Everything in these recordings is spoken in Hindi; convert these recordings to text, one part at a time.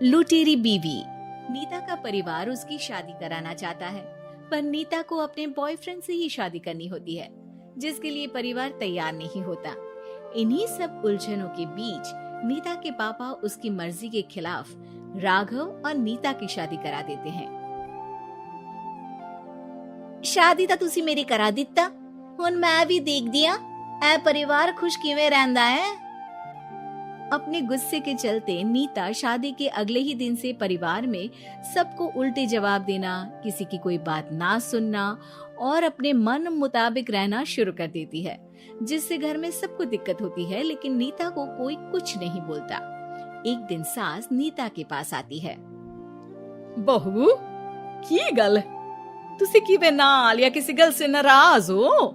लुटेरी बीवी। नीता का परिवार उसकी शादी कराना चाहता है, पर नीता को अपने बॉयफ्रेंड से ही शादी करनी होती है, जिसके लिए परिवार तैयार नहीं होता। इन्हीं सब उलझनों के बीच नीता के पापा उसकी मर्जी के खिलाफ राघव और नीता की शादी करा देते हैं। शादी ਤਾਂ ਤੁਸੀਂ मेरी करा ਦਿੱਤਾ, ਹੁਣ मैं भी देख दिया ऐ परिवार खुश किवें रहंदा है। अपने गुस्से के चलते नीता शादी के अगले ही दिन से परिवार में सबको उल्टे जवाब देना, किसी की कोई बात ना सुनना और अपने मन मुताबिक रहना शुरू कर देती है, जिससे घर में सबको दिक्कत होती है, लेकिन नीता को कोई कुछ नहीं बोलता। एक दिन सास नीता के पास आती है। बहू की गल, तुसी किवें नाल या किसी गल से नाराज हो?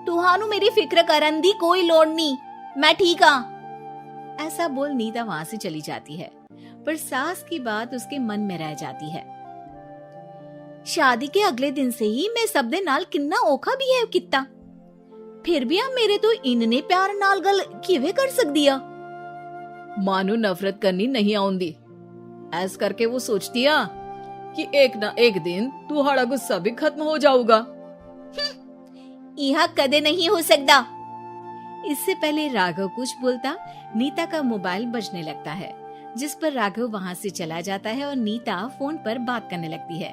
तुहानू मेरी फिक्र करन दी कोई लोड़ नहीं, मैं ठीक हाँ। ऐसा बोल नीता वहां से चली जाती है, पर सास की बात उसके मन में रह जाती है। शादी के अगले दिन से ही मैं सब दे नाल किन्ना औखा बिहेव किता, फिर भी आ मेरे तो इन्ने प्यार नाल गल किवें कर सकदी आ। मानू नफरत करनी नहीं आउंदी, ऐस करके वो सोचती आ कि एक ना एक दिन तुम्हारा गुस्सा भी खत्म हो जाऊगा। यह कदे नहीं हो सकता। इससे पहले राघव कुछ बोलता, नीता का मोबाइल बजने लगता है, जिस पर राघव वहां से चला जाता है और नीता फोन पर बात करने लगती है।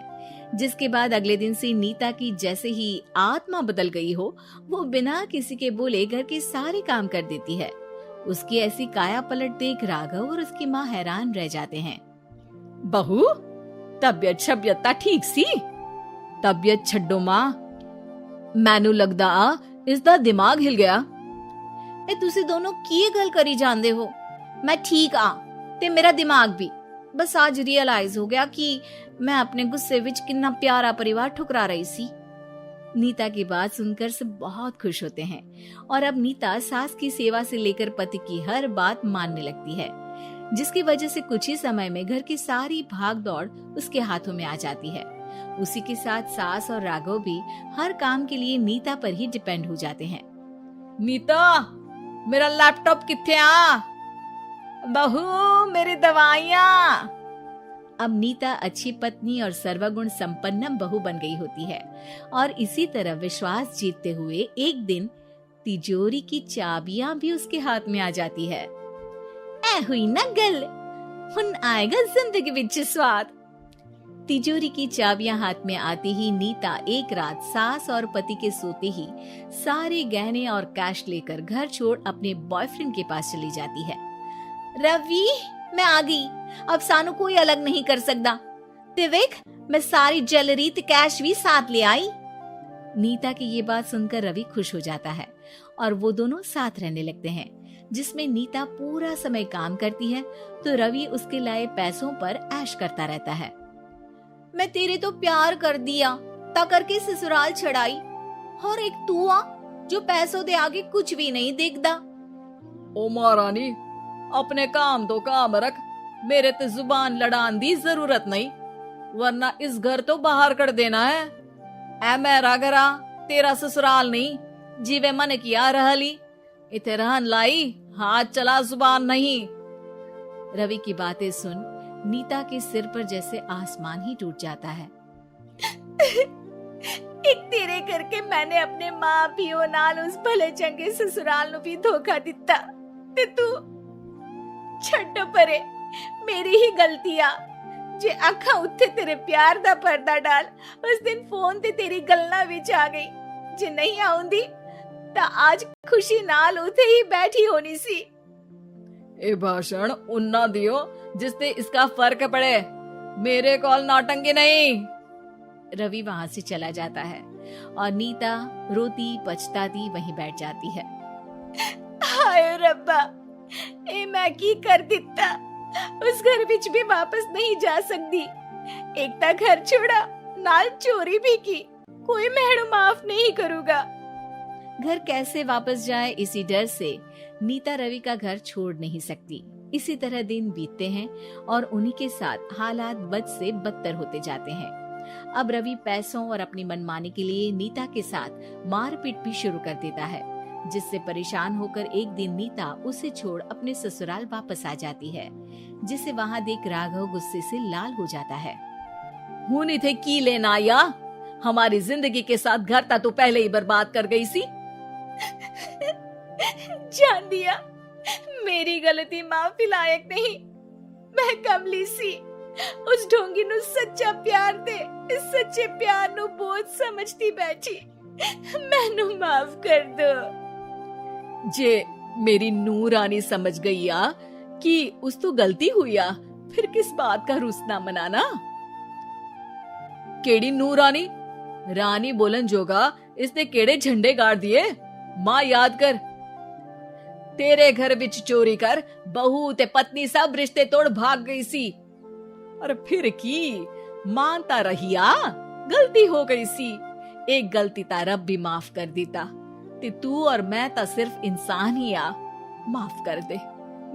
जिसके बाद अगले दिन से नीता की जैसे ही आत्मा बदल गई हो, वो बिना किसी के बोले घर के सारे काम कर देती है। उसकी ऐसी काया पलट देख राघव और उसकी माँ हैरान रह जाते हैं। बहू तबियत शबियत ता ठीक सी? तबियत छड्डो मां, मैनू लगदा आ इसदा दिमाग हिल गया। ए तुसी दोनों की गल करी जांदे हो? मैं ठीक आ ते मेरा दिमाग भी। बस आज रियलाइज हो गया कि मैं अपने गुस्से विच कितना प्यारा परिवार ठुकरा रही सी। नीता की बात सुनकर सब बहुत खुश होते हैं और अब नीता सास की सेवा से लेकर पति की हर बात मानने लगती है, जिसकी वजह से कुछ ही समय में घर की सारी भाग दौड़ उसके हाथों में आ जाती है। उसी के साथ सास और राघव भी हर काम के लिए नीता पर ही डिपेंड हो जाते हैं। नीता मेरा लैपटॉप किथे आ? बहू मेरी दवाइयां। अब नीता अच्छी पत्नी और सर्वगुण संपन्न बहू बन गई होती है और इसी तरह विश्वास जीतते हुए एक दिन तिजोरी की चाबियां भी उसके हाथ में आ जाती है। ऐ हुई ना गल, हुन आएगा जिंदगी विच स्वाद। तिजोरी की चाबियां हाथ में आती ही नीता एक रात सास और पति के सोते ही सारे गहने और कैश लेकर घर छोड़ अपने बॉयफ्रेंड के पास चली जाती है। रवि मैं आ गई, अब सानू कोई अलग नहीं कर सकता। ते वेख मैं सारी ज्वेलरी ते कैश भी साथ ले आई। नीता की ये बात सुनकर रवि खुश हो जाता है और वो दोनों साथ रहने लगते हैं, जिसमें नीता पूरा समय काम करती है तो रवि उसके लाए पैसों पर ऐश करता रहता है। मैं तेरे तो प्यार कर दिया ता करके ससुराल छड़ाई, और एक तू आ जो पैसों दे आगे कुछ भी नहीं देखदा। ओ महारानी अपने काम तो काम रख, मेरे ते जुबान लड़ान दी जरूरत नहीं, वरना इस घर तो बाहर कर देना है। ऐ मेरा घरा तेरा ससुराल नहीं, जीवे मन किया रहली इथे रहन लाई, हाथ चला जुबान नहीं। रवि की बातें सुन नीता के सिर पर जैसे आसमान ही टूट जाता है। एक तेरे करके मैंने अपने माँ पियो नाल उस भले चंगे ससुराल नु भी धोखा दिता ते तू छड्डो परे, मेरी ही गलती आ जे अखा उत्थे तेरे प्यार दा पर्दा डाल उस दिन फोन ते तेरी गल्ला विच आ गई। जे नहीं आउंदी ता आज खुशी नाल उथे ही बैठी होनी सी। ए भाषण उन्ना दियो जिससे इसका फर्क पड़े, मेरे कॉल नौटंकी नहीं। रवि वहां से चला जाता है और नीता रोती पछताती वहीं बैठ जाती है। हाय रब्बा, ए मैं की कर दिता, उस घर विच भी वापस नहीं जा सकती। एक ता घर छोड़ा नाल चोरी भी की, कोई मेहणु माफ नहीं करूंगा। घर कैसे वापस जाए इसी डर से नीता रवि का घर छोड़ नहीं सकती। इसी तरह दिन बीतते हैं और उन्हीं के साथ हालात बद से बदतर होते जाते हैं। अब रवि पैसों और अपनी मनमानी के लिए नीता के साथ मारपीट भी शुरू कर देता है, जिससे परेशान होकर एक दिन नीता उसे छोड़ अपने ससुराल वापस आ जाती है, जिसे वहाँ देख राघव गुस्से से लाल हो जाता है। हुन इथे की लेना या हमारी जिंदगी के साथ घर ता तू पहले ही बर्बाद कर गई सी। जान दिया, मेरी गलती माफी लायक नहीं। मैं कमली सी उस ढोंगी नु सच्चा प्यार दे, इस सच्चे प्यार नु बोझ समझती बैठी। मैनू माफ कर दो। जे मेरी नूर रानी समझ गई आ कि उस तो गलती हुई आ, फिर किस बात का रुसना मनाना। केड़ी नूर रानी? रानी बोलन जोगा इसने केड़े झंडे गाड़ दिए? मां याद कर, तेरे घर विच चोरी कर बहू ते पत्नी सब रिश्ते तोड़ भाग गई सी। और फिर की मानता रहिया, गलती हो गई सी। एक गलती ता रब भी माफ कर देता, ते तू और मैं ता सिर्फ इंसान ही आ। माफ कर दे,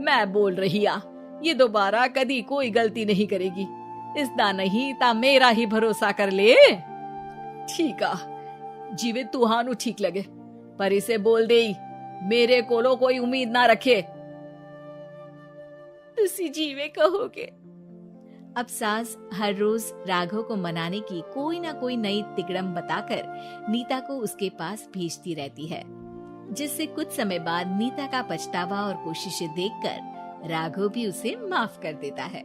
मैं बोल रही आ, ये दोबारा कदी कोई गलती नहीं करेगी। इसदा नहीं ता मेरा ही भरोसा कर ले। ठीक आ, जिवे तुहानू ठीक लगे, पर इसे बोल दे मेरे कोलो कोई उम्मीद ना रखे। तुसी जीवे कहोगे। अब सास हर रोज राघव को मनाने की कोई ना कोई नई तिकड़म बताकर नीता को उसके पास भेजती रहती है, जिससे कुछ समय बाद नीता का पछतावा और कोशिशें देखकर राघव भी उसे माफ कर देता है।